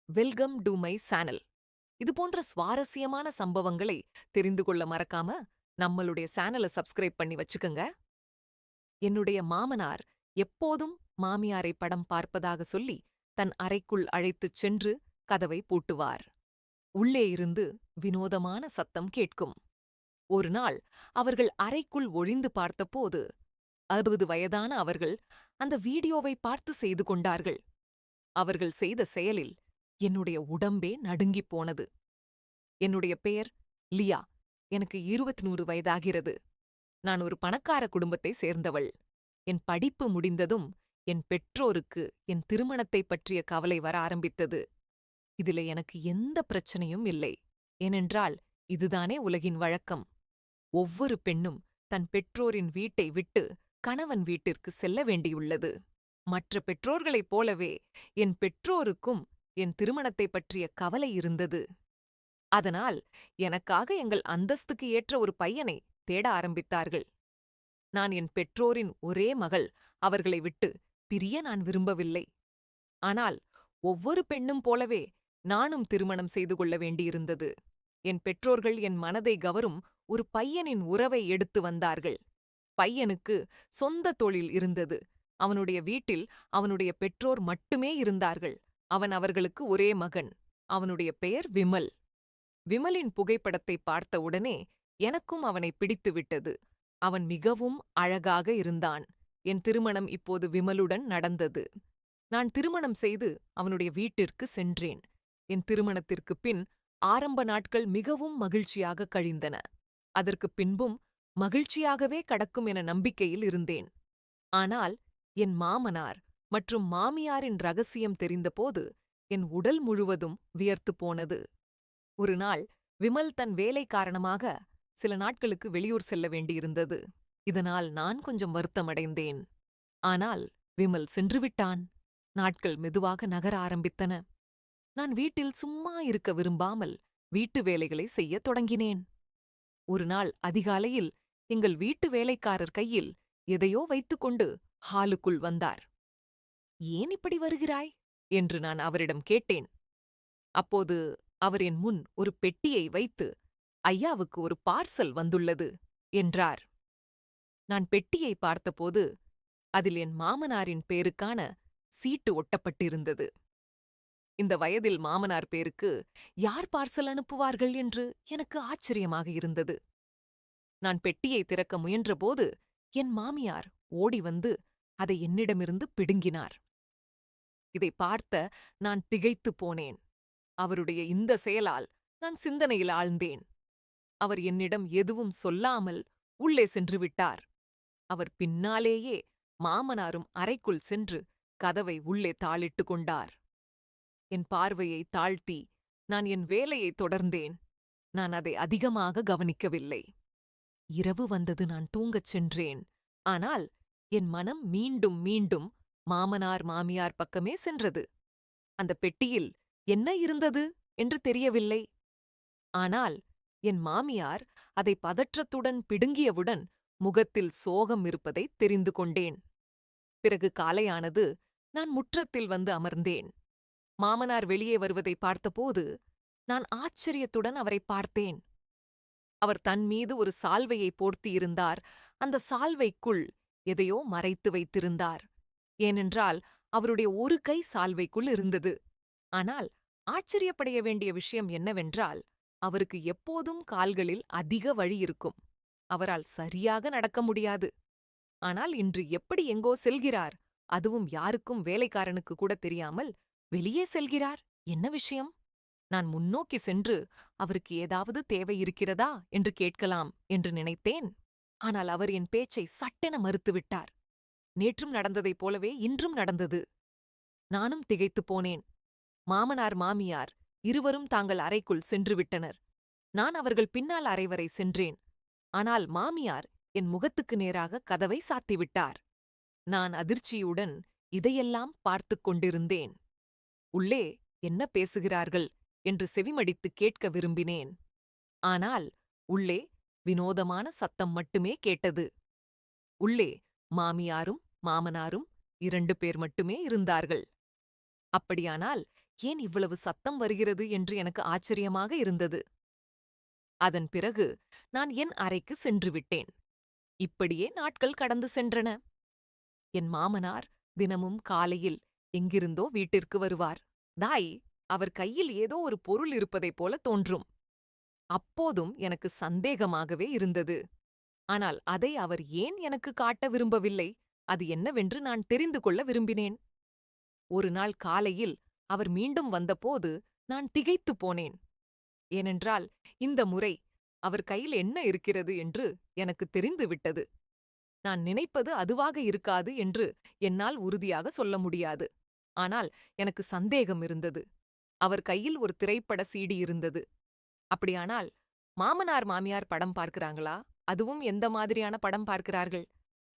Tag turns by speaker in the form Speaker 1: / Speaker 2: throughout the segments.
Speaker 1: Welcome to my channel. இது போன்ற சுவாரஸ்யமான சம்பவங்களை தெரிந்து கொள்ள மறக்காம நம்மளுடைய சேனலை சப்ஸ்கிரைப் பண்ணி வச்சுக்கோங்க. என்னுடைய மாமனார் எப்போதும் மாமியாரை படம் பார்ப்பதாக சொல்லி தன் அறைக்குள் அழைத்துச் சென்று கதவை பூட்டுவார். உள்ளே இருந்து வினோதமான சத்தம் கேட்கும். ஒரு நாள் அவர்கள் அறைக்குள் ஒளிந்து பார்த்தபோது 60 வயதான அவர்கள் அந்த வீடியோவை பார்த்து செய்து கொண்டார்கள். அவர்கள் செய்த செயலில் என்னுடைய உடம்பே நடுங்கிப் போனது. என்னுடைய பெயர் லியா. எனக்கு 21 வயதாகிறது. நான் ஒரு பணக்கார குடும்பத்தை சேர்ந்தவள். என் படிப்பு முடிந்ததும் என் பெற்றோருக்கு என் திருமணத்தைப் பற்றிய கவலை வர ஆரம்பித்தது. இதில எனக்கு எந்த பிரச்சனையும் இல்லை. ஏனென்றால் இதுதானே உலகின் வழக்கம். ஒவ்வொரு பெண்ணும் தன் பெற்றோரின் வீட்டை விட்டு கணவன் வீட்டிற்கு செல்ல வேண்டியுள்ளது. மற்ற பெற்றோர்களைப் போலவே என் பெற்றோருக்கும் என் திருமணத்தைப் பற்றிய கவலை இருந்தது. அதனால் எனக்காக எங்கள் அந்தஸ்துக்கு ஏற்ற ஒரு பையனை தேட ஆரம்பித்தார்கள். நான் என் பெற்றோரின் ஒரே மகள். அவர்களை விட்டு பிரிய நான் விரும்பவில்லை. ஆனால் ஒவ்வொரு பெண்ணும் போலவே நானும் திருமணம் செய்து கொள்ள வேண்டியிருந்தது. என் பெற்றோர்கள் என் மனதை கவரும் ஒரு பையனின் உறவை எடுத்து வந்தார்கள். பையனுக்கு சொந்த தொழில் இருந்தது. அவனுடைய வீட்டில் அவனுடைய பெற்றோர் மட்டுமே இருந்தார்கள். அவன் அவர்களுக்கு ஒரே மகன். அவனுடைய பெயர் விமல். விமலின் புகைப்படத்தை பார்த்தவுடனே எனக்கும் அவனை பிடித்துவிட்டது. அவன் மிகவும் அழகாக இருந்தான். என் திருமணம் இப்போது விமலுடன் நடந்தது. நான் திருமணம் செய்து அவனுடைய வீட்டிற்கு சென்றேன். என் திருமணத்திற்குப் பின் ஆரம்ப நாட்கள் மிகவும் மகிழ்ச்சியாக கழிந்தன. அதற்குப் பின்பும் மகிழ்ச்சியாகவே கடக்கும் என நம்பிக்கையில் இருந்தேன். ஆனால் என் மாமனார் மற்றும் மாமியாரின் ரகசியம் தெரிந்தபோது என் உடல் முழுவதும் வியர்த்துப் போனது. ஒரு நாள் விமல் தன் வேலை காரணமாக சில நாட்களுக்கு வெளியூர் செல்ல வேண்டியிருந்தது. இதனால் நான் கொஞ்சம் வருத்தமடைந்தேன். ஆனால் விமல் சென்றுவிட்டான். நாட்கள் மெதுவாக நகர ஆரம்பித்தன. நான் வீட்டில் சும்மா இருக்க விரும்பாமல் வீட்டு வேலைகளை செய்யத் தொடங்கினேன். ஒரு நாள் அதிகாலையில் எங்கள் வீட்டு வேலைக்காரர் கையில் எதையோ வைத்துக்கொண்டு ஹாலுக்குள் வந்தார். "ஏன் இப்படி வருகிறாய்?" என்று நான் அவரிடம் கேட்டேன். அப்போது அவர் என் முன் ஒரு பெட்டியை வைத்து, "ஐயாவுக்கு ஒரு பார்சல் வந்துள்ளது" என்றார். நான் பெட்டியை பார்த்தபோது அதில் என் மாமனாரின் பேருக்கான சீட்டு ஒட்டப்பட்டிருந்தது. இந்த வயதில் மாமனார் பேருக்கு யார் பார்சல் அனுப்புவார்கள் என்று எனக்கு ஆச்சரியமாக இருந்தது. நான் பெட்டியை திறக்க முயன்றபோது என் மாமியார் ஓடி வந்து அதை என்னிடமிருந்து பிடுங்கினார். இதை பார்த்த நான் திகைத்துப் போனேன். அவருடைய இந்த செயலால் நான் சிந்தனையில் ஆழ்ந்தேன். அவர் என்னிடம் எதுவும் சொல்லாமல் உள்ளே சென்று விட்டார். அவர் பின்னாலேயே மாமனாரும் அறைக்குள் சென்று கதவை உள்ளே தாளிட்டு கொண்டார். என் பார்வையை தாழ்த்தி நான் என் வேலையை தொடர்ந்தேன். நான் அதை அதிகமாக கவனிக்கவில்லை. இரவு வந்தது. நான் தூங்கச் சென்றேன். ஆனால் என் மனம் மீண்டும் மீண்டும் மாமனார் மாமியார் பக்கமே சென்றது. அந்த பெட்டியில் என்ன இருந்தது என்று தெரியவில்லை. ஆனால் என் மாமியார் அதை பதற்றத்துடன் பிடுங்கியவுடன் முகத்தில் சோகம் இருப்பதை தெரிந்து கொண்டேன். பிறகு காலையானது. நான் முற்றத்தில் வந்து அமர்ந்தேன். மாமனார் வெளியே வருவதை பார்த்தபோது நான் ஆச்சரியத்துடன் அவரை பார்த்தேன். அவர் தன் மீது ஒரு சால்வையை போர்த்தியிருந்தார். அந்த சால்வைக்குள் எதையோ மறைத்து வைத்திருந்தார். ஏனென்றால் அவருடைய ஒரு கை சால்வைக்குள் இருந்தது. ஆனால் ஆச்சரியப்படைய வேண்டிய விஷயம் என்னவென்றால், அவருக்கு எப்போதும் கால்களில் அதிக வலி இருக்கும். அவரால் சரியாக நடக்க முடியாது. ஆனால் இன்று எப்படி எங்கோ செல்கிறார், அதுவும் யாருக்கும் வேலைக்காரனுக்கு கூட தெரியாமல் வெளியே செல்கிறார். என்ன விஷயம்? நான் முன்னோக்கி சென்று அவருக்கு ஏதாவது தேவை இருக்கிறதா என்று கேட்கலாம் என்று நினைத்தேன். ஆனால் அவர் என் பேச்சை சட்டென மறுத்துவிட்டார். நேற்றும் நடந்ததைப் போலவே இன்றும் நடந்தது. நானும் திகைத்துப் போனேன். மாமனார் மாமியார் இருவரும் தாங்கள் அறைக்குள் சென்று விட்டனர். நான் அவர்கள் பின்னால் அறை வரை சென்றேன். ஆனால் மாமியார் என் முகத்துக்கு நேராக கதவை சாத்திவிட்டார். நான் அதிர்ச்சியுடன் இதையெல்லாம் பார்த்துக் கொண்டிருந்தேன். உள்ளே என்ன பேசுகிறார்கள் என்று செவிமடித்து கேட்க விரும்பினேன். ஆனால் உள்ளே வினோதமான சத்தம் மட்டுமே கேட்டது. உள்ளே மாமியாரும் மாமனாரும் 2 பேர் மட்டுமே இருந்தார்கள். அப்படியானால் ஏன் இவ்வளவு சத்தம் வருகிறது என்று எனக்கு ஆச்சரியமாக இருந்தது. அதன் பிறகு நான் என் அறைக்கு சென்று விட்டேன். இப்படியே நாட்கள் கடந்து சென்றன. என் மாமனார் தினமும் காலையில் எங்கிருந்தோ வீட்டிற்கு வருவார். தாய், அவர் கையில் ஏதோ ஒரு பொருள் இருப்பதைப் போல தோன்றும். அப்போதும் எனக்கு சந்தேகமாகவே இருந்தது. ஆனால் அதை அவர் ஏன் எனக்கு காட்ட விரும்பவில்லை, அது என்னவென்று நான் தெரிந்து கொள்ள விரும்பினேன். ஒரு நாள் காலையில் அவர் மீண்டும் வந்தபோது நான் திகைத்துப் போனேன். ஏனென்றால் இந்த முறை அவர் கையில் என்ன இருக்கிறது என்று எனக்கு தெரிந்துவிட்டது. நான் நினைப்பது அதுவாக இருக்காது என்று என்னால் உறுதியாக சொல்ல முடியாது. ஆனால் எனக்கு சந்தேகம் இருந்தது. அவர் கையில் ஒரு திரைப்பட சீடி இருந்தது. அப்படியானால் மாமனார் மாமியார் படம் பார்க்கிறாங்களா? அதுவும் எந்த மாதிரியான படம் பார்க்கிறார்கள்?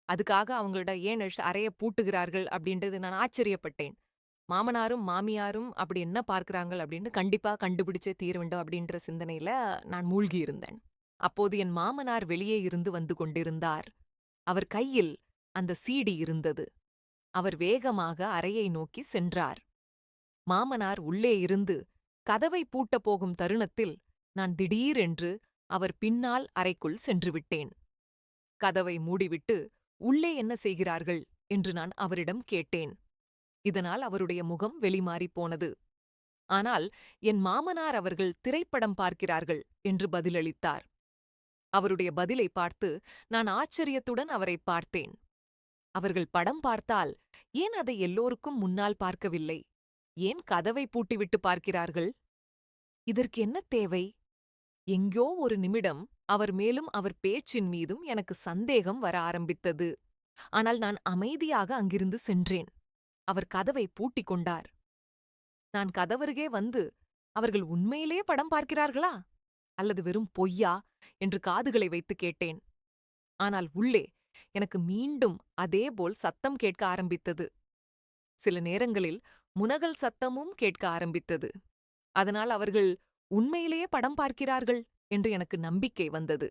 Speaker 1: அதுக்காக அவங்களோட ஏன் அறைய பூட்டுகிறார்கள் அப்படின்றது நான் ஆச்சரியப்பட்டேன். மாமனாரும் மாமியாரும் அப்படி என்ன பார்க்கிறாங்கள் அப்படின்னு கண்டிப்பா கண்டுபிடிச்சே தீர வேண்டும் அப்படின்ற சிந்தனையில நான் மூழ்கி இருந்தேன். அப்போது என் மாமனார் வெளியே இருந்து வந்து கொண்டிருந்தார். அவர் கையில் அந்த சீடி இருந்தது. அவர் வேகமாக அறையை நோக்கி சென்றார். மாமனார் உள்ளே இருந்து கதவை பூட்டப் போகும் தருணத்தில் நான் திடீரென்று அவர் பின்னால் அறைக்குள் சென்றுவிட்டேன். கதவை மூடிவிட்டு உள்ளே என்ன செய்கிறார்கள் என்று நான் அவரிடம் கேட்டேன். இதனால் அவருடைய முகம் வெளிமாறிப் போனது. ஆனால் என் மாமனார் அவர்கள் திரைப்படம் பார்க்கிறார்கள் என்று பதிலளித்தார். அவருடைய பதிலை பார்த்து நான் ஆச்சரியத்துடன் அவரை பார்த்தேன். அவர்கள் படம் பார்த்தால் ஏன் அதை எல்லோருக்கும் முன்னால் பார்க்கவில்லை? ஏன் கதவை பூட்டிவிட்டு பார்க்கிறார்கள்? இதற்கு என்ன தேவை? எங்கோ ஒரு நிமிடம் அவர் மேலும் அவர் பேச்சின் மீதும் எனக்கு சந்தேகம் வர ஆரம்பித்தது. ஆனால் நான் அமைதியாக அங்கிருந்து சென்றேன். அவர் கதவை பூட்டிக் கொண்டார். நான் கதவருகே வந்து, அவர்கள் உண்மையிலே படம் பார்க்கிறார்களா அல்லது வெறும் பொய்யா என்று காதுகளை வைத்து கேட்டேன். ஆனால் உள்ளே எனக்கு மீண்டும் அதேபோல் சத்தம் கேட்க ஆரம்பித்தது. சில நேரங்களில் முனகல் சத்தமும் கேட்க ஆரம்பித்தது. அதனால் அவர்கள் உண்மையிலேயே படம் பார்க்கிறார்கள் என்று எனக்கு நம்பிக்கை வந்தது.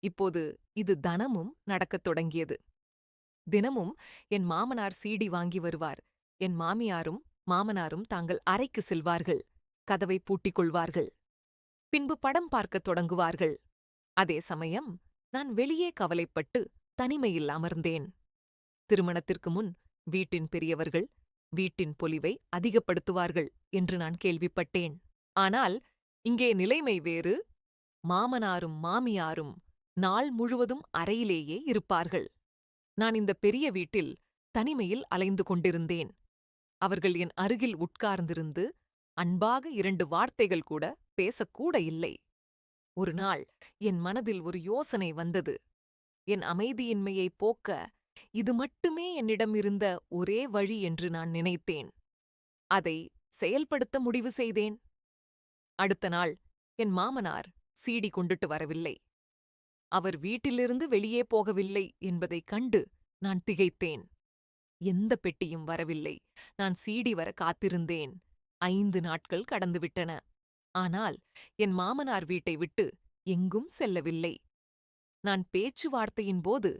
Speaker 1: இப்போது இது தினமும் நடக்கத் தொடங்கியது. தினமும் என் மாமனார் சீடி வாங்கி வருவார். என் மாமியாரும் மாமனாரும் தாங்கள் அறைக்கு செல்வார்கள். கதவை பூட்டிக் கொள்வார்கள். பின்பு படம் பார்க்கத் தொடங்குவார்கள். அதே சமயம் நான் வெளியே கவலைப்பட்டு தனிமையில் அமர்ந்தேன். திருமணத்திற்கு முன் வீட்டின் பெரியவர்கள் வீட்டின் பொலிவை அதிகப்படுத்துவார்கள் என்று நான் கேள்விப்பட்டேன். ஆனால் இங்கே நிலைமை வேறு. மாமனாரும் மாமியாரும் நாள் முழுவதும் அறையிலேயே இருப்பார்கள். நான் இந்த பெரிய வீட்டில் தனிமையில் அலைந்து கொண்டிருந்தேன். அவர்கள் என் அருகில் உட்கார்ந்திருந்து அன்பாக 2 வார்த்தைகள் கூட பேசக்கூட இல்லை. ஒரு நாள் என் மனதில் ஒரு யோசனை வந்தது. என் அமைதியின்மையை போக்க இது மட்டுமே என்னிடம் இருந்த ஒரே வழி என்று நான் நினைத்தேன். அதை செயல்படுத்த முடிவு செய்தேன். அடுத்த நாள் என் மாமனார் சீடி கொண்டுட்டு வரவில்லை. அவர் வீட்டிலிருந்து வெளியே போகவில்லை என்பதைக் கண்டு நான் திகைத்தேன். எந்த பெட்டியும் வரவில்லை. நான் சீடி வர காத்திருந்தேன். 5 நாட்கள் கடந்துவிட்டன. ஆனால் என் மாமனார் வீட்டை விட்டு எங்கும் செல்லவில்லை. நான் பேச்சுவார்த்தையின் போது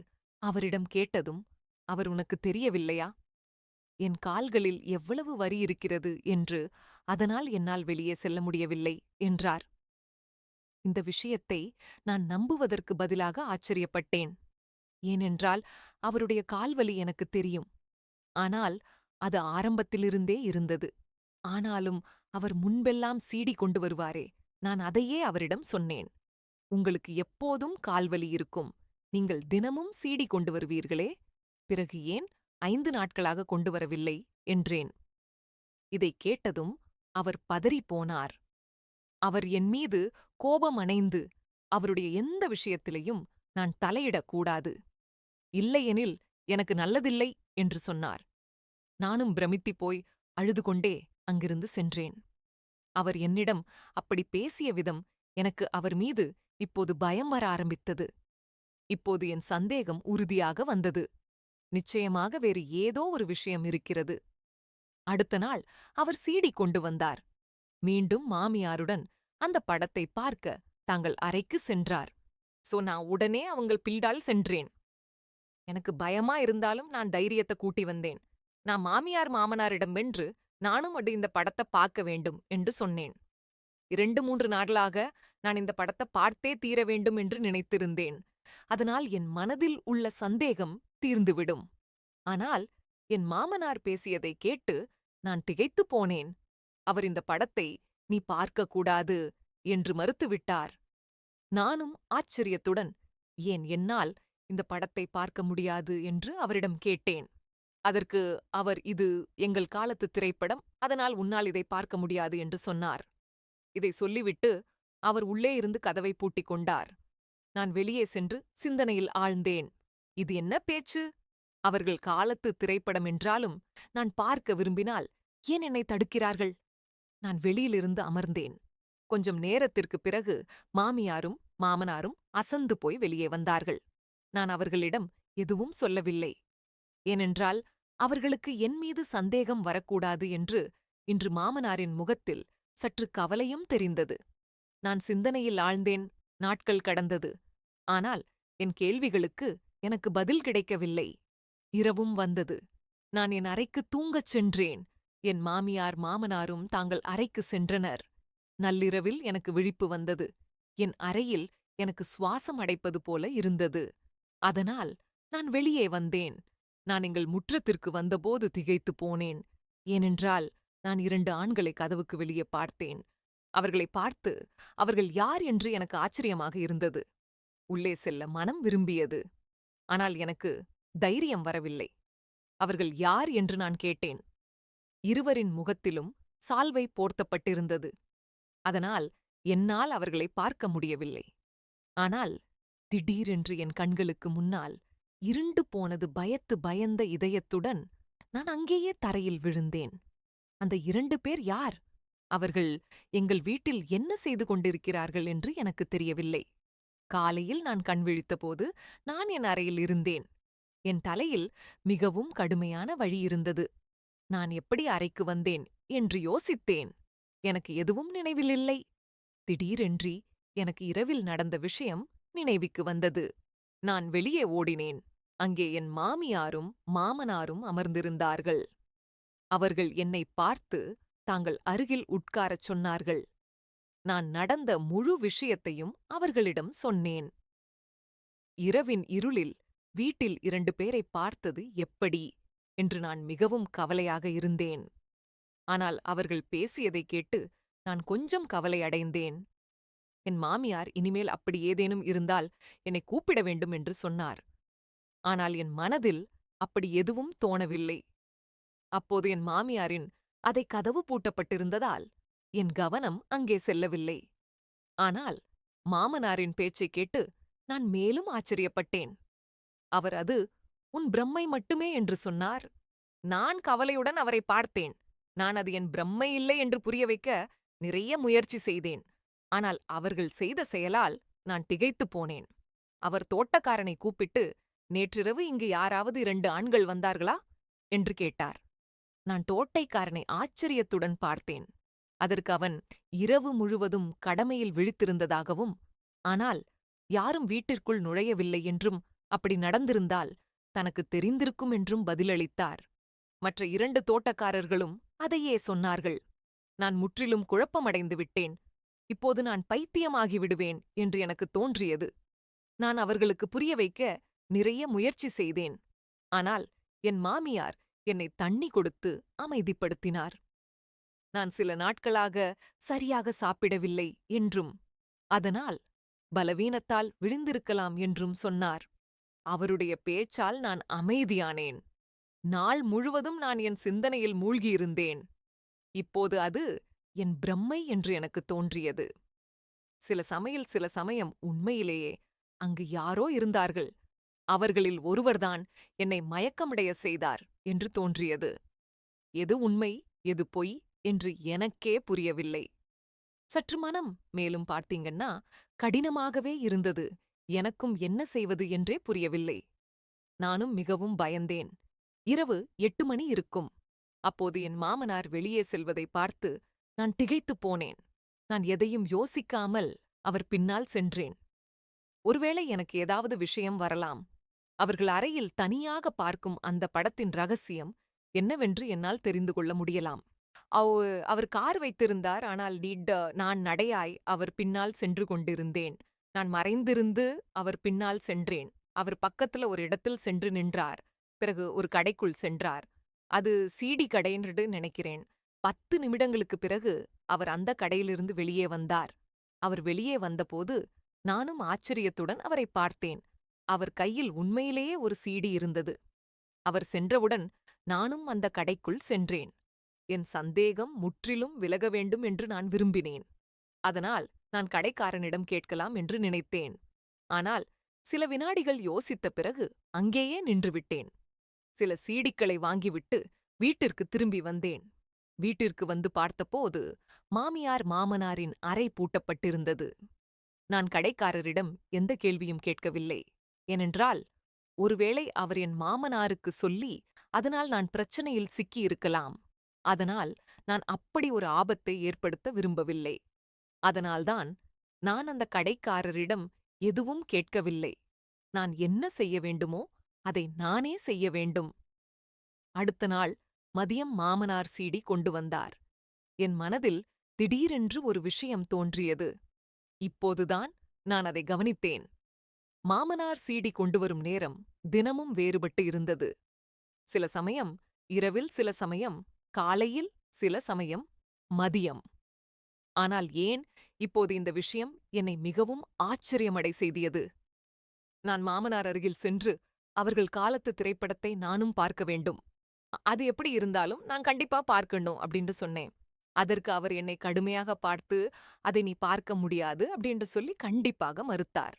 Speaker 1: அவரிடம் கேட்டதும், அவர் உனக்கு தெரியவில்லையா? என் கால்களில் எவ்வளவு வரி இருக்கிறது என்று, அதனால் என்னால் வெளியே செல்ல முடியவில்லை என்றார். இந்த விஷயத்தை நான் நம்புவதற்கு பதிலாக ஆச்சரியப்பட்டேன். ஏனென்றால் அவருடைய கால்வலி எனக்கு தெரியும். ஆனால் அது ஆரம்பத்திலிருந்தே இருந்தது. ஆனாலும் அவர் முன்பெல்லாம் சீடி கொண்டு வருவாரே, நான் அதையே அவரிடம் சொன்னேன். உங்களுக்கு எப்போதும் கால்வலி இருக்கும். நீங்கள் தினமும் சீடி கொண்டு வருவீர்களே, பிறகு ஏன் 5 நாட்களாக கொண்டு வரவில்லை என்றேன். இதைக் கேட்டதும் அவர் பதறிப்போனார். அவர் என் மீது கோபம் அணைந்து, அவருடைய எந்த விஷயத்திலையும் நான் தலையிடக்கூடாது, இல்லையெனில் எனக்கு நல்லதில்லை என்று சொன்னார். நானும் பிரமித்திப் போய் அழுது கொண்டே அங்கிருந்து சென்றேன். அவர் என்னிடம் அப்படி பேசிய விதம் எனக்கு அவர் மீது இப்போது பயம் வர ஆரம்பித்தது. இப்போது என் சந்தேகம் உறுதியாக வந்தது. நிச்சயமாக வேறு ஏதோ ஒரு விஷயம் இருக்கிறது. அடுத்த நாள் அவர் சீடி கொண்டு வந்தார். மீண்டும் மாமியாருடன் அந்த படத்தை பார்க்க தாங்கள் அறைக்கு சென்றார். நான் உடனே அவங்கள் பின்னால் சென்றேன். எனக்கு பயமா இருந்தாலும் நான் தைரியத்தை கூட்டி வந்தேன். நான் மாமியார் மாமனாரிடம் வென்று நானும் இந்த படத்த பார்க்க வேண்டும் என்று சொன்னேன். 2, 3 நாட்களாக நான் இந்த படத்த பார்த்தே தீர வேண்டும் என்று நினைத்திருந்தேன். அதனால் என் மனதில் உள்ள சந்தேகம் தீர்ந்துவிடும். ஆனால் என் மாமனார் பேசியதைக் கேட்டு நான் திகைத்துப் போனேன். அவர் இந்த படத்தை "நீ பார்க்கக்கூடாது" என்று மறுத்துவிட்டார். நானும் ஆச்சரியத்துடன், "ஏன் என்னால் இந்த படத்தை பார்க்க முடியாது?" என்று அவரிடம் கேட்டேன். அதற்கு அவர், "இது எங்கள் காலத்து திரைப்படம், அதனால் உன்னால் இதை பார்க்க முடியாது" என்று சொன்னார். இதை சொல்லிவிட்டு அவர் உள்ளே இருந்து கதவை பூட்டிக் கொண்டார். நான் வெளியே சென்று சிந்தனையில் ஆழ்ந்தேன். இது என்ன பேச்சு? அவர்கள் காலத்து திரைப்படம் என்றாலும் நான் பார்க்க விரும்பினால் ஏன் என்னை தடுக்கிறார்கள்? நான் வெளியிலிருந்து அமர்ந்தேன். கொஞ்சம் நேரத்திற்குப் பிறகு மாமியாரும் மாமனாரும் அசந்து போய் வெளியே வந்தார்கள். நான் அவர்களிடம் எதுவும் சொல்லவில்லை. ஏனென்றால் அவர்களுக்கு என் மீது சந்தேகம் வரக்கூடாது என்று இன்று மாமனாரின் முகத்தில் சற்று கவலையும் தெரிந்தது. நான் சிந்தனையில் ஆழ்ந்தேன். நாட்கள் கடந்தது. ஆனால் என் கேள்விகளுக்கு எனக்கு பதில் கிடைக்கவில்லை. இரவும் வந்தது. நான் என் அறைக்கு தூங்கச் சென்றேன். என் மாமியார் மாமனாரும் தாங்கள் அறைக்கு சென்றனர். நள்ளிரவில் எனக்கு விழிப்பு வந்தது. என் அறையில் எனக்கு சுவாசம் அடைப்பது போல இருந்தது. அதனால் நான் வெளியே வந்தேன். நான் எங்கள் முற்றத்திற்கு வந்தபோது திகைத்துப் போனேன். ஏனென்றால் நான் 2 ஆண்களை கதவுக்கு வெளியே பார்த்தேன். அவர்களை பார்த்து அவர்கள் யார் என்று எனக்கு ஆச்சரியமாக இருந்தது. உள்ளே செல்ல மனம் விரும்பியது. ஆனால் எனக்கு தைரியம் வரவில்லை. அவர்கள் யார் என்று நான் கேட்டேன். இருவரின் முகத்திலும் சால்வை போர்த்தப்பட்டிருந்தது. அதனால் என்னால் அவர்களை பார்க்க முடியவில்லை. ஆனால் திடீரென்று என் கண்களுக்கு முன்னால் இருண்டு போனது. பயந்த இதயத்துடன் நான் அங்கேயே தரையில் விழுந்தேன். அந்த 2 பேர் யார்? அவர்கள் எங்கள் வீட்டில் என்ன செய்து கொண்டிருக்கிறார்கள் என்று எனக்கு தெரியவில்லை. காலையில் நான் கண் விழித்தபோது நான் என் அறையில் இருந்தேன். என் தலையில் மிகவும் கடுமையான வலி இருந்தது. நான் எப்படி அறைக்கு வந்தேன் என்று யோசித்தேன். எனக்கு எதுவும் நினைவில் இல்லை. திடீரென்று எனக்கு இரவில் நடந்த விஷயம் நினைவுக்கு வந்தது. நான் வெளியே ஓடினேன். அங்கே என் மாமியாரும் மாமனாரும் அமர்ந்திருந்தார்கள். அவர்கள் என்னை பார்த்து தாங்கள் அருகில் உட்காரச் சொன்னார்கள். நான் நடந்த முழு விஷயத்தையும் அவர்களிடம் சொன்னேன். இரவின் இருளில் வீட்டில் 2 பேரைப் பார்த்தது எப்படி என்று நான் மிகவும் கவலையாக இருந்தேன். ஆனால் அவர்கள் பேசியதைக் கேட்டு நான் கொஞ்சம் கவலை அடைந்தேன். என் மாமியார் இனிமேல் அப்படி ஏதேனும் இருந்தால் என்னை கூப்பிட வேண்டும் என்று சொன்னார். ஆனால் என் மனதில் அப்படி எதுவும் தோணவில்லை. அப்போது என் மாமியாரின் அதை கதவு பூட்டப்பட்டிருந்ததால் என் கவனம் அங்கே செல்லவில்லை. ஆனால் மாமனாரின் பேச்சைக் கேட்டு நான் மேலும் ஆச்சரியப்பட்டேன். அவர் அது உன் பிரம்மை மட்டுமே என்று சொன்னார். நான் கவலையுடன் அவரை பார்த்தேன். நான் அது என் பிரம்மை இல்லை என்று புரிய வைக்க நிறைய முயற்சி செய்தேன். ஆனால் அவர்கள் செய்த செயலால் நான் திகைத்துப் போனேன். அவர் தோட்டக்காரனை கூப்பிட்டு, "நேற்றிரவு இங்கு யாராவது 2 ஆண்கள் வந்தார்களா?" என்று கேட்டார். நான் தோட்டைக்காரனை ஆச்சரியத்துடன் பார்த்தேன். அதற்கு அவன் இரவு முழுவதும் கடமையில் விழித்திருந்ததாகவும், ஆனால் யாரும் வீட்டிற்குள் நுழையவில்லை என்றும், அப்படி நடந்திருந்தால் தனக்கு தெரிந்திருக்கும் என்றும் பதிலளித்தார். மற்ற 2 தோட்டக்காரர்களும் அதையே சொன்னார்கள். நான் முற்றிலும் குழப்பமடைந்து விட்டேன். இப்போது நான் பைத்தியமாகி விடுவேன் என்று எனக்கு தோன்றியது. நான் அவர்களுக்கு புரிய வைக்க நிறைய முயற்சி செய்தேன். ஆனால் என் மாமியார் என்னை தண்ணி கொடுத்து அமைதிப்படுத்தினார். நான் சில நாட்களாக சரியாக சாப்பிடவில்லை என்றும், அதனால் பலவீனத்தால் விழுந்திருக்கலாம் என்றும் சொன்னார். அவருடைய பேச்சால் நான் அமைதியானேன். நாள் முழுவதும் நான் என் சிந்தனையில் மூழ்கியிருந்தேன். இப்போது அது என் பிரம்மை என்று எனக்கு தோன்றியது. சில சமயம் உண்மையிலேயே அங்கு யாரோ இருந்தார்கள். அவர்களில் ஒருவர்தான் என்னை மயக்கமடைய செய்தார் என்று தோன்றியது. எது உண்மை எது பொய் என்று எனக்கே புரியவில்லை. சற்று மனம் மேலும் பார்த்தீங்கன்னா கடினமாகவே இருந்தது. எனக்கும் என்ன செய்வது என்றே புரியவில்லை. நானும் மிகவும் பயந்தேன். இரவு 8 மணி இருக்கும். அப்போது என் மாமனார் வெளியே செல்வதை பார்த்து நான் திகைத்துப் போனேன். நான் எதையும் யோசிக்காமல் அவர் பின்னால் சென்றேன். ஒருவேளை எனக்கு ஏதாவது விஷயம் வரலாம். அவர்கள் அறையில் தனியாக பார்க்கும் அந்த படத்தின் ரகசியம் என்னவென்று என்னால் தெரிந்து கொள்ள முடியலாம். அவர் கார் வைத்திருந்தார். ஆனால் நான் நடையாய் அவர் பின்னால் சென்று கொண்டிருந்தேன். நான் மறைந்திருந்து அவர் பின்னால் சென்றேன். அவர் பக்கத்துல ஒரு இடத்தில் சென்று நின்றார். பிறகு ஒரு கடைக்குள் சென்றார். அது சிடி கடைன்னு நினைக்கிறேன். 10 நிமிடங்களுக்குப் பிறகு அவர் அந்த கடையிலிருந்து வெளியே வந்தார். அவர் வெளியே வந்தபோது நானும் ஆச்சரியத்துடன் அவரைப் பார்த்தேன். அவர் கையில் உண்மையிலேயே ஒரு சிடி இருந்தது. அவர் சென்றவுடன் நானும் அந்த கடைக்குள் சென்றேன். என் சந்தேகம் முற்றிலும் விலக வேண்டும் என்று நான் விரும்பினேன். அதனால் நான் கடைக்காரனிடம் கேட்கலாம் என்று நினைத்தேன். ஆனால் சில வினாடிகள் யோசித்த பிறகு அங்கேயே நின்றுவிட்டேன். சில சீடிக்களை வாங்கிவிட்டு வீட்டிற்கு திரும்பி வந்தேன். வீட்டிற்கு வந்து பார்த்தபோது மாமியார் மாமனாரின் அறை பூட்டப்பட்டிருந்தது. நான் கடைக்காரரிடம் எந்த கேள்வியும் கேட்கவில்லை. ஏனென்றால் ஒருவேளை அவர் என் மாமனாருக்கு சொல்லி அதனால் நான் பிரச்சனையில் சிக்கியிருக்கலாம். அதனால் நான் அப்படி ஒரு ஆபத்தை ஏற்படுத்த விரும்பவில்லை. அதனால்தான் நான் அந்த கடைக்காரரிடம் எதுவும் கேட்கவில்லை. நான் என்ன செய்ய வேண்டுமோ அதை நானே செய்ய வேண்டும். அடுத்த நாள் மதியம் மாமனார் சீடி கொண்டு வந்தார். என் மனதில் திடீரென்று ஒரு விஷயம் தோன்றியது. இப்போதுதான் நான் அதை கவனித்தேன். மாமனார் சீடி கொண்டுவரும் நேரம் தினமும் வேறுபட்டு இருந்தது. சில சமயம் இரவில், சில சமயம் காலையில், சில சமயம் மதியம். ஆனால் ஏன் இப்போது இந்த விஷயம் என்னை மிகவும் ஆச்சரியமடை செய்தியது. நான் மாமனார் அருகில் சென்று அவர்கள் காலத்து திரைப்படத்தை நானும் பார்க்க வேண்டும். அது எப்படி இருந்தாலும் நான் கண்டிப்பா பார்க்கணும் அப்படின்னு சொன்னேன். அதற்கு அவர் என்னை கடுமையாக பார்த்து அதை நீ பார்க்க முடியாது அப்படின்னு சொல்லி கண்டிப்பாக மறுத்தார்.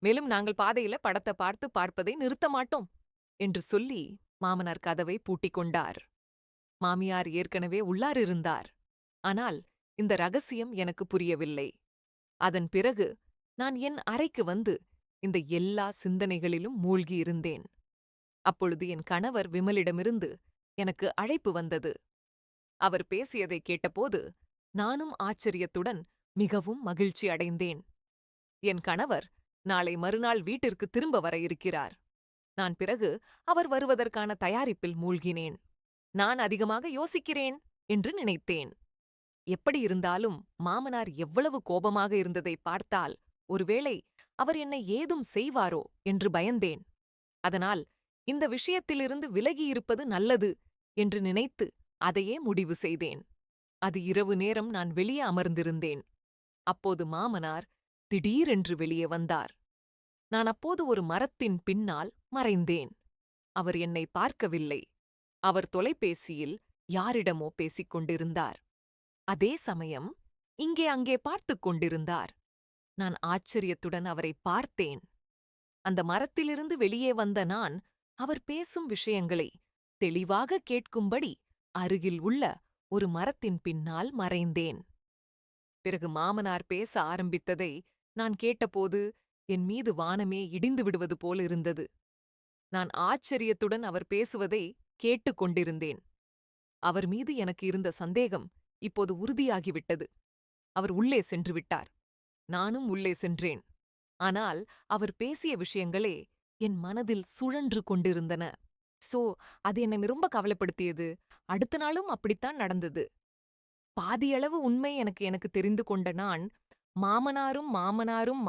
Speaker 1: மேலும் நாங்கள் பாதையில படத்தை பார்ப்பதை நிறுத்த மாட்டோம் என்று சொல்லி மாமனார் கதவை பூட்டிக் கொண்டார். மாமியார் ஏற்கனவே உள்ளார் இருந்தார். ஆனால் இந்த ரகசியம் எனக்கு புரியவில்லை. அதன் பிறகு நான் என் அறைக்கு வந்து இந்த எல்லா சிந்தனைகளிலும் மூழ்கியிருந்தேன். அப்பொழுது என் கணவர் விமலிடமிருந்து எனக்கு அழைப்பு வந்தது. அவர் பேசியதை கேட்டபோது நானும் ஆச்சரியத்துடன் மிகவும் மகிழ்ச்சி அடைந்தேன். என் கணவர் நாளை மறுநாள் வீட்டிற்கு திரும்ப வர இருக்கிறார். நான் பிறகு அவர் வருவதற்கான தயாரிப்பில் மூழ்கினேன். நான் அதிகமாக யோசிக்கிறேன் என்று நினைத்தேன். எப்படி இருந்தாலும் மாமனார் எவ்வளவு கோபமாக இருந்ததை பார்த்தால் ஒருவேளை அவர் என்னை ஏதும் செய்வாரோ என்று பயந்தேன். அதனால் இந்த விஷயத்திலிருந்து விலகியிருப்பது நல்லது என்று நினைத்து அதையே முடிவு செய்தேன். அது இரவு நேரம் நான் வெளியே அமர்ந்திருந்தேன். அப்போது மாமனார் திடீரென்று வெளியே வந்தார். நான் அப்போது ஒரு மரத்தின் பின்னால் மறைந்தேன். அவர் என்னை பார்க்கவில்லை. அவர் தொலைபேசியில் யாரிடமோ பேசிக் கொண்டிருந்தார். அதே சமயம் இங்கே அங்கே பார்த்துக் கொண்டிருந்தார். நான் ஆச்சரியத்துடன் அவரை பார்த்தேன். அந்த மரத்திலிருந்து வெளியே வந்த நான் அவர் பேசும் விஷயங்களை தெளிவாக கேட்கும்படி அருகில் உள்ள ஒரு மரத்தின் பின்னால் மறைந்தேன். பிறகு மாமனார் பேச ஆரம்பித்ததை நான் கேட்டபோது என் மீது வானமே இடிந்து விடுவது போல் இருந்தது. நான் ஆச்சரியத்துடன் அவர் பேசுவதை கேட்டுக் கொண்டிருந்தேன். அவர் மீது எனக்கு இருந்த சந்தேகம் இப்போது உறுதியாகிவிட்டது. அவர் உள்ளே சென்று விட்டார். நானும் உள்ளே சென்றேன். ஆனால் அவர் பேசிய விஷயங்களே என் மனதில் சுழன்று கொண்டிருந்தன. அது என்னை ரொம்ப கவலைப்படுத்தியது. அடுத்த நாளும் அப்படித்தான் நடந்தது. பாதியளவு உண்மை எனக்கு தெரிந்து கொண்ட நான் மாமனாரும்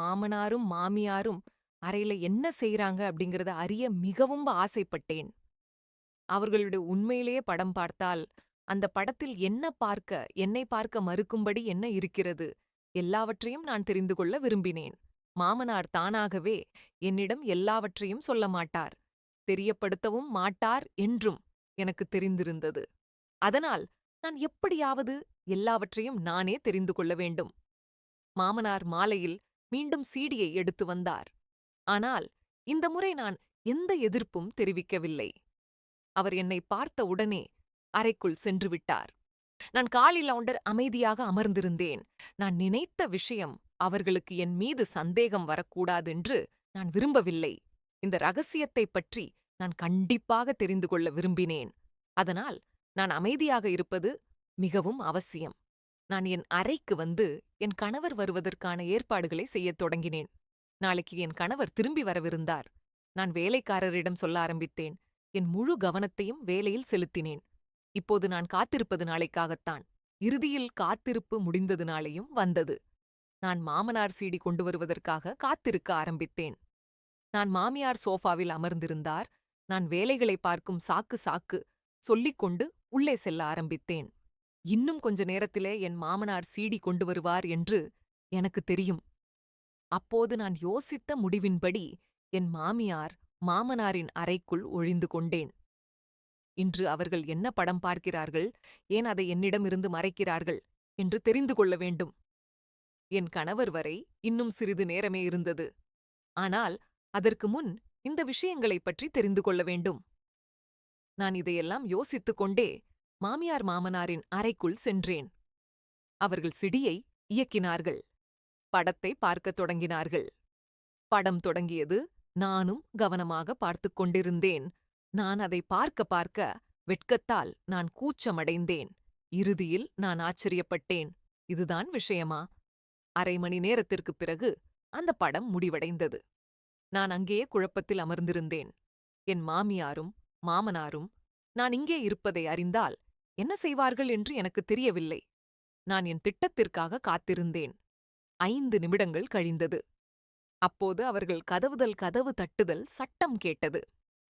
Speaker 1: மாமியாரும் அறையில என்ன செய்றாங்க அப்படிங்கறத அறிய மிகவும் ஆசைப்பட்டேன். அவர்களுடைய உண்மையிலேயே படம் பார்த்தால் அந்த படத்தில் என்னை பார்க்க மறுக்கும்படி என்ன இருக்கிறது எல்லாவற்றையும் நான் தெரிந்து கொள்ள விரும்பினேன். மாமனார் தானாகவே என்னிடம் எல்லாவற்றையும் சொல்ல மாட்டார், தெரியப்படுத்தவும் மாட்டார் என்றும் எனக்கு தெரிந்திருந்தது. அதனால் நான் எப்படியாவது எல்லாவற்றையும் நானே தெரிந்து கொள்ள வேண்டும். மாமனார் மாலையில் மீண்டும் சீடியை எடுத்து வந்தார். ஆனால் இந்த முறை நான் எந்த எதிர்ப்பும் தெரிவிக்கவில்லை. அவர் என்னை பார்த்த உடனே அறைக்குள் சென்று விட்டார். நான் காலில் அமைதியாக அமர்ந்திருந்தேன். நான் நினைத்த விஷயம் அவர்களுக்கு என் மீது சந்தேகம் வரக்கூடாதென்று நான் விரும்பவில்லை. இந்த ரகசியத்தைப் பற்றி நான் கண்டிப்பாக தெரிந்து கொள்ள விரும்பினேன். அதனால் நான் அமைதியாக இருப்பது மிகவும் அவசியம். நான் என் அறைக்கு வந்து என் கணவர் வருவதற்கான ஏற்பாடுகளை செய்யத் தொடங்கினேன். நாளைக்கு என் கணவர் திரும்பி வரவிருந்தார். நான் வேலைக்காரரிடம் சொல்ல ஆரம்பித்தேன். என் முழு கவனத்தையும் வேலையில் செலுத்தினேன். இப்போது நான் காத்திருப்பது நாளைக்காகத்தான். இறுதியில் காத்திருப்பு முடிந்தது நாளையும் வந்தது. நான் மாமனார் சீடி கொண்டு வருவதற்காக காத்திருக்க ஆரம்பித்தேன். நான் மாமியார் சோஃபாவில் அமர்ந்திருந்தார். நான் வேலைகளை பார்க்கும் சாக்கு சொல்லிக்கொண்டு உள்ளே செல்ல ஆரம்பித்தேன். இன்னும் கொஞ்ச நேரத்திலே என் மாமனார் சீடி கொண்டு வருவார் என்று எனக்கு தெரியும். அப்போது நான் யோசித்த முடிவின்படி என் மாமனாரின் அறைக்குள் ஒழிந்து கொண்டேன். இன்று அவர்கள் என்ன படம் பார்க்கிறார்கள், ஏன் அதை என்னிடமிருந்து மறைக்கிறார்கள் என்று தெரிந்து கொள்ள வேண்டும். என் கணவர் வரை இன்னும் சிறிது நேரமே இருந்தது. ஆனால் அதற்கு முன் இந்த விஷயங்களைப் பற்றி தெரிந்து கொள்ள வேண்டும். நான் இதையெல்லாம் யோசித்துக் கொண்டே மாமனாரின் அறைக்குள் சென்றேன். அவர்கள் சிடியை இயக்கினார்கள். படத்தை பார்க்கத் தொடங்கினார்கள். படம் தொடங்கியது. நானும் கவனமாக பார்த்துக் கொண்டிருந்தேன். நான் அதை பார்க்க வெட்கத்தால் நான் கூச்சமடைந்தேன். இறுதியில் நான் ஆச்சரியப்பட்டேன். இதுதான் விஷயமா? அரை மணி நேரத்திற்குப் பிறகு அந்த படம் முடிவடைந்தது. நான் அங்கேயே குழப்பத்தில் அமர்ந்திருந்தேன். என் மாமனாரும் நான் இங்கே இருப்பதை அறிந்தால் என்ன செய்வார்கள் என்று எனக்கு தெரியவில்லை. நான் என் திட்டத்திற்காக காத்திருந்தேன். 5 நிமிடங்கள் கழிந்தது. அப்போது அவர்கள் கதவு தட்டுதல் சட்டம் கேட்டது.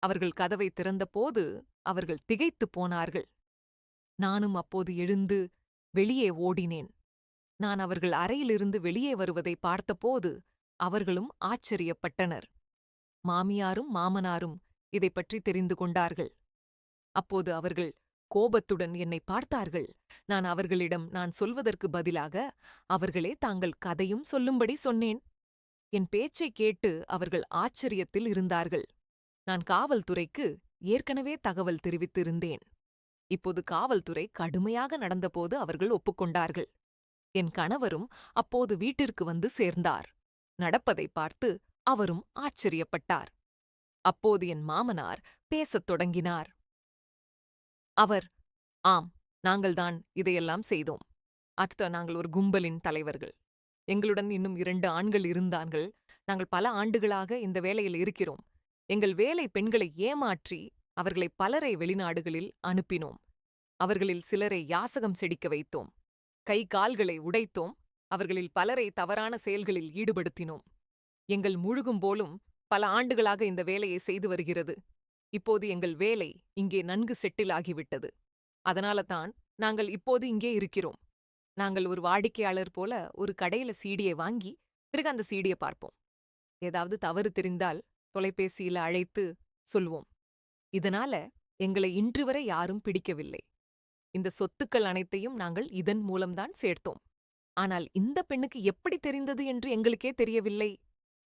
Speaker 1: அவர்கள் கதவை திறந்தபோது அவர்கள் திகைத்துப் போனார்கள். நானும் அப்போது எழுந்து வெளியே ஓடினேன். நான் அவர்கள் அறையிலிருந்து வெளியே வருவதை பார்த்தபோது அவர்களும் ஆச்சரியப்பட்டனர். மாமனாரும் இதைப் பற்றி தெரிந்து கொண்டார்கள். அப்போது அவர்கள் கோபத்துடன் என்னை பார்த்தார்கள். நான் அவர்களிடம் நான் சொல்வதற்கு பதிலாக அவர்களே தாங்கள் கதையும் சொல்லும்படி சொன்னேன். என் பேச்சைக் கேட்டு அவர்கள் ஆச்சரியத்தில் இருந்தார்கள். நான் காவல்துறைக்கு ஏற்கனவே தகவல் தெரிவித்திருந்தேன். இப்போது காவல்துறை கடுமையாக நடந்தபோது அவர்கள் ஒப்புக்கொண்டார்கள். என் கணவரும் அப்போது வீட்டிற்கு வந்து சேர்ந்தார். நடப்பதைப் பார்த்து அவரும் ஆச்சரியப்பட்டார். அப்போது என் மாமனார் பேசத் தொடங்கினார். அவர், ஆம், நாங்கள்தான் இதையெல்லாம் செய்தோம். நாங்கள் ஒரு கும்பலின் தலைவர்கள். எங்களுடன் இன்னும் 2 ஆண்கள் இருந்தார்கள். நாங்கள் பல ஆண்டுகளாக இந்த வேலையில் இருக்கிறோம். எங்கள் வேலை பெண்களை ஏமாற்றி அவர்களை பலரை வெளிநாடுகளில் அனுப்பினோம். அவர்களில் சிலரை யாசகம் செடிக்க வைத்தோம். கை கால்களை உடைத்தோம். அவர்களில் பலரை தவறான செயல்களில் ஈடுபடுத்தினோம். எங்கள் முழுகும் போலும் பல ஆண்டுகளாக இந்த வேலையை செய்து வருகிறது. இப்போது எங்கள் வேலை இங்கே நன்கு செட்டில் ஆகிவிட்டது. அதனால்தான் நாங்கள் இப்போது இங்கே இருக்கிறோம். நாங்கள் ஒரு வாடிக்கையாளர் போல ஒரு கடையில சீடியை வாங்கி பிறகு அந்த சீடியை பார்ப்போம். ஏதாவது தவறு தெரிந்தால் தொலைபேசியில அழைத்து சொல்வோம். இதனால எங்களை இன்று வரை யாரும் பிடிக்கவில்லை. இந்த சொத்துக்கள் அனைத்தையும் நாங்கள் இதன் மூலம்தான் சேர்த்தோம். ஆனால் இந்த பெண்ணுக்கு எப்படி தெரிந்தது என்று எங்களுக்கே தெரியவில்லை.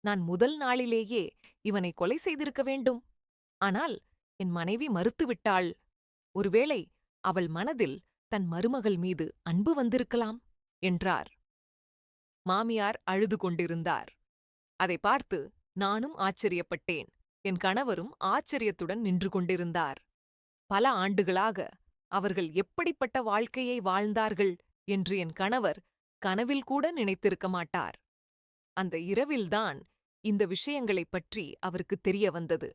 Speaker 1: நான் முதல் நாளிலேயே இவனை கொலை செய்திருக்க வேண்டும். ஆனால் என் மனைவி மறுத்துவிட்டாள். ஒருவேளை அவள் மனதில் தன் மருமகள் மீது அன்பு வந்திருக்கலாம் என்றார். மாமியார் அழுது கொண்டிருந்தார். அதை பார்த்து நானும் ஆச்சரியப்பட்டேன். என் கணவரும் ஆச்சரியத்துடன் நின்று கொண்டிருந்தார். பல ஆண்டுகளாக அவர்கள் எப்படிப்பட்ட வாழ்க்கையை வாழ்ந்தார்கள் என்று என் கணவர் கனவில் கூட நினைத்திருக்க மாட்டார். அந்த இரவில்தான் இந்த விஷயங்களைப் பற்றி அவருக்கு தெரிய வந்தது.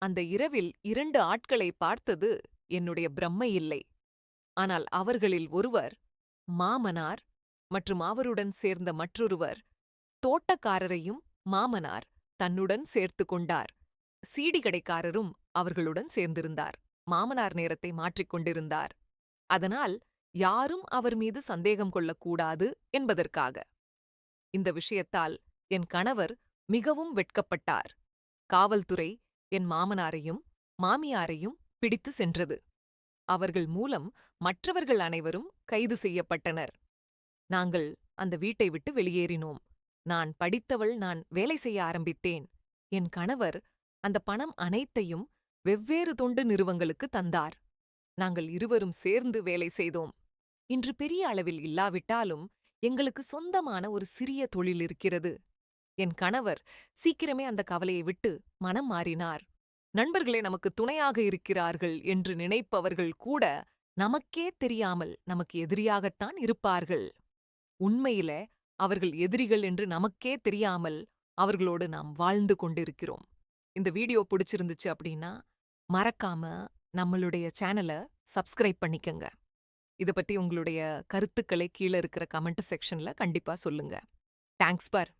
Speaker 1: அந்த இரவில் 2 ஆட்களை பார்த்தது என்னுடைய பிரம்மை இல்லை. ஆனால் அவர்களில் ஒருவர் மாமனார் மற்றும் அவருடன் சேர்ந்த மற்றொருவர் தோட்டக்காரரையும் மாமனார் தன்னுடன் சேர்த்து கொண்டார். சீடி கடைக்காரரும் அவர்களுடன் சேர்ந்திருந்தார். மாமனார் நேரத்தை மாற்றிக் கொண்டிருந்தார். அதனால் யாரும் அவர் மீது சந்தேகம் கொள்ளக்கூடாது என்பதற்காக. இந்த விஷயத்தால் என் கணவர் மிகவும் வெட்கப்பட்டார். காவல்துறை என் மாமனாரையும் மாமியாரையும் பிடித்து சென்றது. அவர்கள் மூலம் மற்றவர்கள் அனைவரும் கைது செய்யப்பட்டனர். நாங்கள் அந்த வீட்டை விட்டு வெளியேறினோம். நான் படித்தவள், நான் வேலை செய்ய ஆரம்பித்தேன். என் கணவர் அந்த பணம் அனைத்தையும் வெவ்வேறு தொண்டு நிறுவங்களுக்கு தந்தார். நாங்கள் இருவரும் சேர்ந்து வேலை செய்தோம். இன்று பெரிய அளவில் இல்லாவிட்டாலும் எங்களுக்கு சொந்தமான ஒரு சிறிய தொழில் இருக்கிறது. என் கணவர் சீக்கிரமே அந்த கவலையை விட்டு மனம் மாறினார். நண்பர்களே நமக்கு துணையாக இருக்கிறார்கள் என்று நினைப்பவர்கள் கூட நமக்கே தெரியாமல் நமக்கு எதிரியாகத்தான் இருப்பார்கள். உண்மையில அவர்கள் எதிரிகள் என்று நமக்கே தெரியாமல் அவர்களோடு நாம் வாழ்ந்து கொண்டிருக்கிறோம். இந்த வீடியோ பிடிச்சிருந்துச்சு அப்படின்னா மறக்காம நம்மளுடைய சேனலை சப்ஸ்கிரைப் பண்ணிக்கங்க. இத பத்தி உங்களுடைய கருத்துக்களை கீழ இருக்கிற கமெண்ட் செக்ஷன்ல கண்டிப்பா சொல்லுங்க. தேங்க்ஸ் பார்.